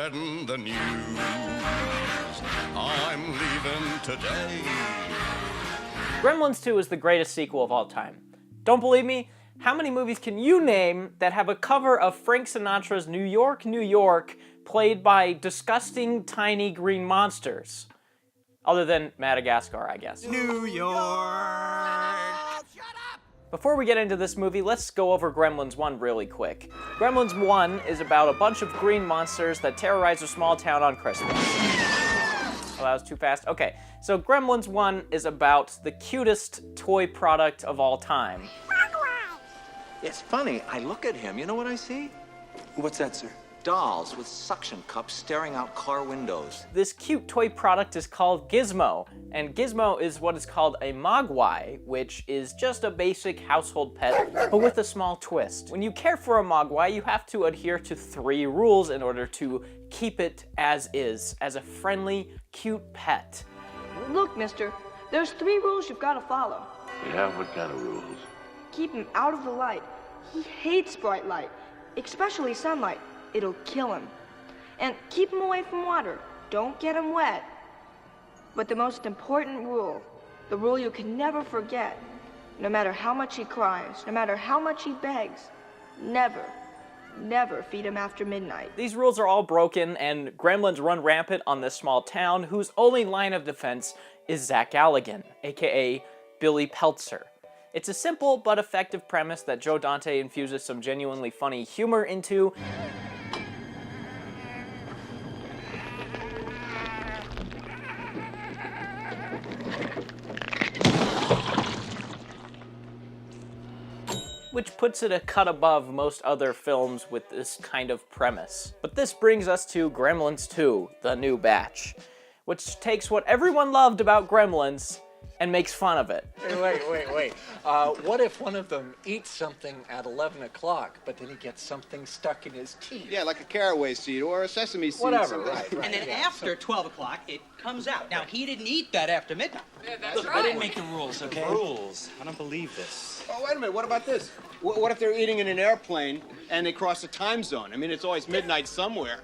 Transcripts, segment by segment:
spreading the news. I'm leaving today. Gremlins 2 is the greatest sequel of all time. Don't believe me? How many movies can you name that have a cover of Frank Sinatra's New York, New York, played by disgusting tiny green monsters? Other than Madagascar, I guess. New York! Before we get into this movie, let's go over Gremlins 1 really quick. Gremlins 1 is about a bunch of green monsters that terrorize a small town on Christmas. Oh, that was too fast? Okay, so Gremlins 1 is about the cutest toy product of all time. It's funny, I look at him, you know what I see? What's that, sir? Dolls with suction cups staring out car windows. This cute toy product is called Gizmo, and Gizmo is what is called a mogwai, which is just a basic household pet, but with a small twist. When you care for a mogwai, you have to adhere to 3 rules in order to keep it as is, as a friendly, cute pet. Look, mister, there's 3 rules you've got to follow. Yeah, what kind of rules? Keep him out of the light. He hates bright light, especially sunlight. It'll kill him. And keep him away from water. Don't get him wet. But the most important rule, the rule you can never forget, no matter how much he cries, no matter how much he begs, never, never feed him after midnight. These rules are all broken, and gremlins run rampant on this small town whose only line of defense is Zach Galligan, aka Billy Peltzer. It's a simple but effective premise that Joe Dante infuses some genuinely funny humor into. Which puts it a cut above most other films with this kind of premise. But this brings us to Gremlins 2, the new batch, which takes what everyone loved about Gremlins and makes fun of it. Wait. What if one of them eats something at 11 o'clock, but then he gets something stuck in his teeth? Yeah, like a caraway seed or a sesame seed. Whatever, right. And then after 12 o'clock, it comes out. Now, he didn't eat that after midnight. Yeah, that's right. I didn't make the rules, okay? Rules? I don't believe this. Oh, wait a minute. What about this? What if they're eating in an airplane and they cross a time zone? I mean, it's always midnight somewhere.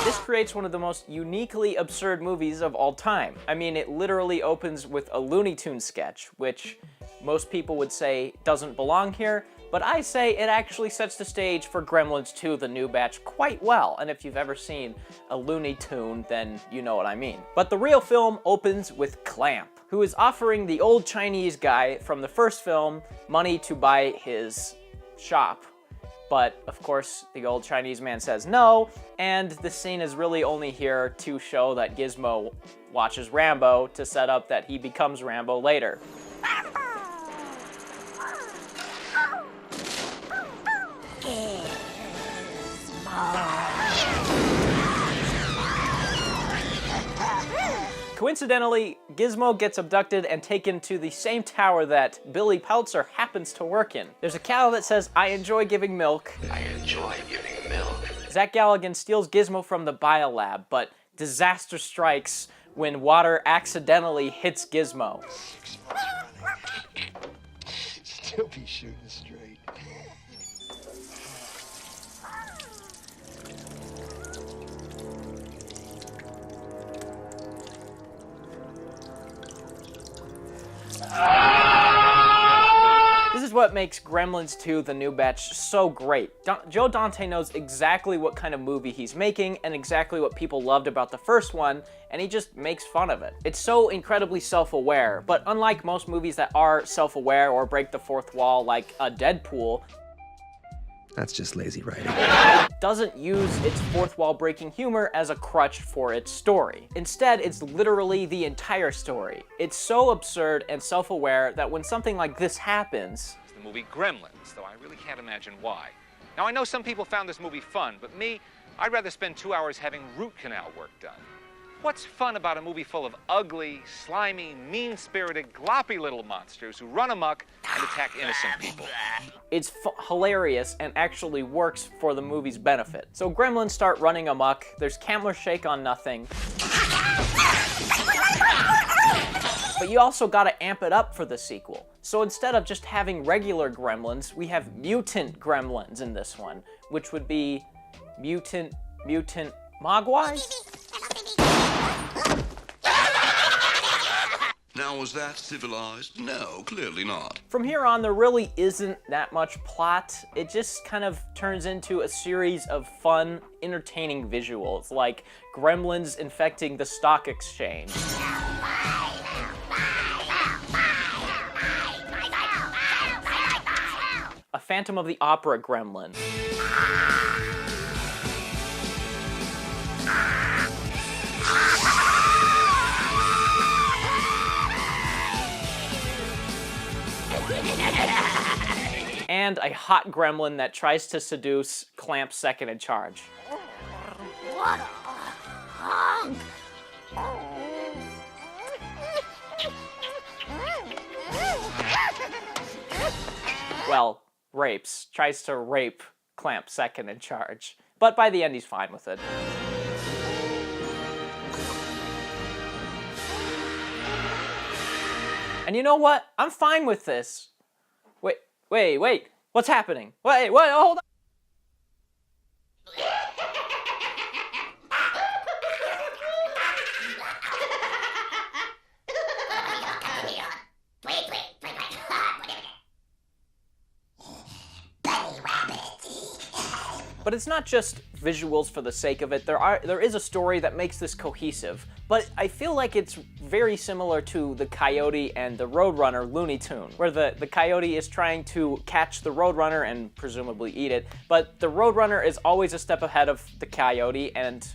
This creates one of the most uniquely absurd movies of all time. I mean, it literally opens with a Looney Tunes sketch, which most people would say doesn't belong here, but I say it actually sets the stage for Gremlins 2, the new batch, quite well. And if you've ever seen a Looney Tune, then you know what I mean. But the real film opens with Clamp, who is offering the old Chinese guy from the first film money to buy his shop. But, of course, the old Chinese man says no, and the scene is really only here to show that Gizmo watches Rambo to set up that he becomes Rambo later. Coincidentally, Gizmo gets abducted and taken to the same tower that Billy Peltzer happens to work in. There's a cow that says, "I enjoy giving milk." I enjoy giving milk. Zach Galligan steals Gizmo from the biolab, but disaster strikes when water accidentally hits Gizmo. Still be shooting straight. This is what makes Gremlins 2, the new batch, so great. Joe Dante knows exactly what kind of movie he's making and exactly what people loved about the first one, and he just makes fun of it. It's so incredibly self-aware, but unlike most movies that are self-aware or break the fourth wall like a Deadpool, that's just lazy writing. It doesn't use its fourth wall breaking humor as a crutch for its story. Instead, it's literally the entire story. It's so absurd and self-aware that when something like this happens... It's the movie Gremlins, though I really can't imagine why. Now, I know some people found this movie fun, but me, I'd rather spend 2 hours having root canal work done. What's fun about a movie full of ugly, slimy, mean-spirited, gloppy little monsters who run amok and attack innocent people? It's hilarious and actually works for the movie's benefit. So gremlins start running amok, there's camera shake on nothing. But you also gotta amp it up for the sequel. So instead of just having regular gremlins, we have mutant gremlins in this one, which would be mutant mutant mogwais? Now, was that civilized? No, clearly not. From here on, there really isn't that much plot. It just kind of turns into a series of fun, entertaining visuals, like gremlins infecting the stock exchange. A Phantom of the Opera gremlin. And a hot gremlin that tries to seduce Clamp's second in charge. What a hunk! Well, rapes. Tries to rape Clamp's second in charge. But by the end, he's fine with it. And you know what? I'm fine with this. Wait. What's happening? Wait, hold on. But it's not just visuals for the sake of it. There is a story that makes this cohesive, but I feel like it's very similar to the Coyote and the Roadrunner Looney Tune, where the Coyote is trying to catch the Roadrunner and presumably eat it, but the Roadrunner is always a step ahead of the Coyote and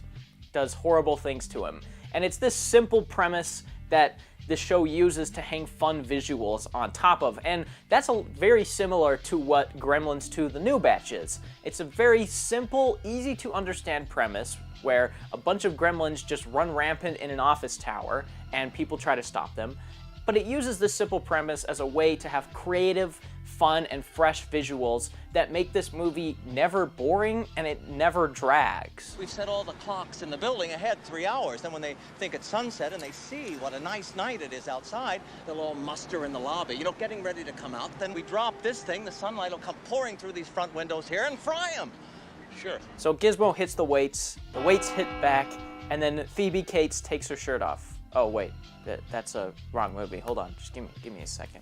does horrible things to him. And it's this simple premise that the show uses to hang fun visuals on top of, and that's very similar to what Gremlins 2 The New Batch is. It's a very simple, easy to understand premise where a bunch of gremlins just run rampant in an office tower and people try to stop them, but it uses this simple premise as a way to have creative, fun, and fresh visuals that make this movie never boring and it never drags. We've set all the clocks in the building ahead 3 hours. Then when they think it's sunset and they see what a nice night it is outside, they'll all muster in the lobby, you know, getting ready to come out. Then we drop this thing, the sunlight will come pouring through these front windows here and fry them. Sure. So Gizmo hits the weights hit back, and then Phoebe Cates takes her shirt off. Oh wait, that's a wrong movie. Hold on, just give me a second.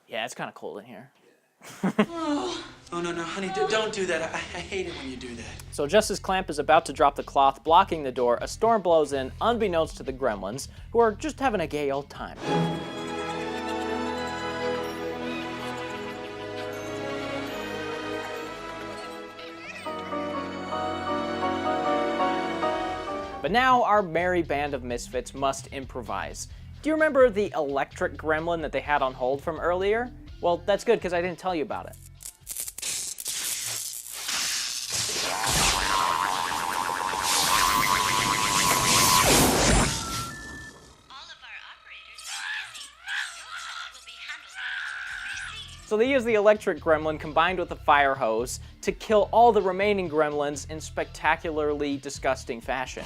Yeah, it's kind of cold in here. Oh, no, honey, don't do that. I hate it when you do that. So just as Clamp is about to drop the cloth blocking the door, a storm blows in, unbeknownst to the gremlins, who are just having a gay old time. But now our merry band of misfits must improvise. Do you remember the electric gremlin that they had on hold from earlier? Well, that's good because I didn't tell you about it. So they use the electric gremlin combined with the fire hose to kill all the remaining gremlins in spectacularly disgusting fashion.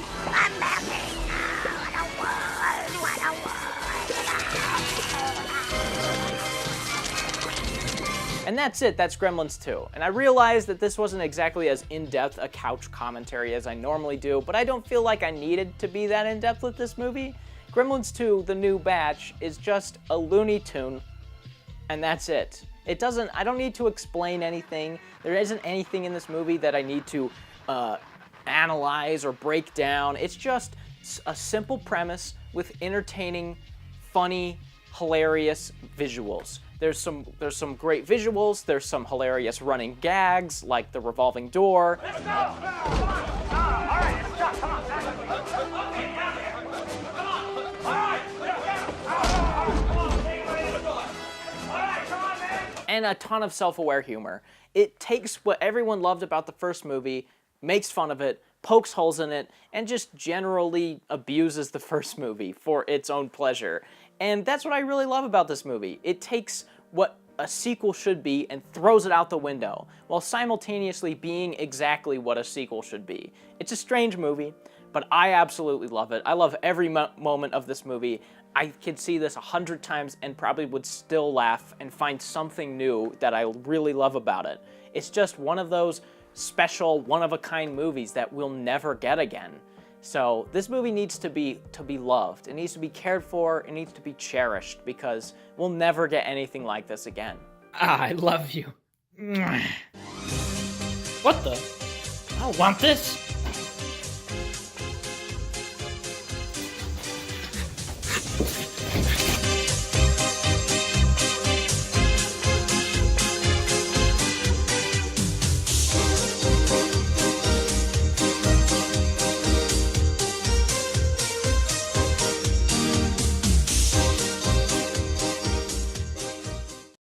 And that's it, that's Gremlins 2. And I realized that this wasn't exactly as in-depth a couch commentary as I normally do, but I don't feel like I needed to be that in-depth with this movie. Gremlins 2, The New Batch, is just a Looney Tune, and that's it. I don't need to explain anything. There isn't anything in this movie that I need to analyze or break down. It's just a simple premise with entertaining, funny, hilarious visuals. There's some great visuals, there's some hilarious running gags, like the revolving door. Let's go! All right, let's go. Come on, back. And a ton of self-aware humor. It takes what everyone loved about the first movie, makes fun of it, pokes holes in it, and just generally abuses the first movie for its own pleasure. And that's what I really love about this movie. It takes what a sequel should be and throws it out the window, while simultaneously being exactly what a sequel should be. It's a strange movie, but I absolutely love it. I love every moment of this movie. I could see this 100 times and probably would still laugh and find something new that I really love about it. It's just one of those special, one-of-a-kind movies that we'll never get again. So this movie needs to be loved. It needs to be cared for. It needs to be cherished because we'll never get anything like this again. I love you. What the? I don't want this.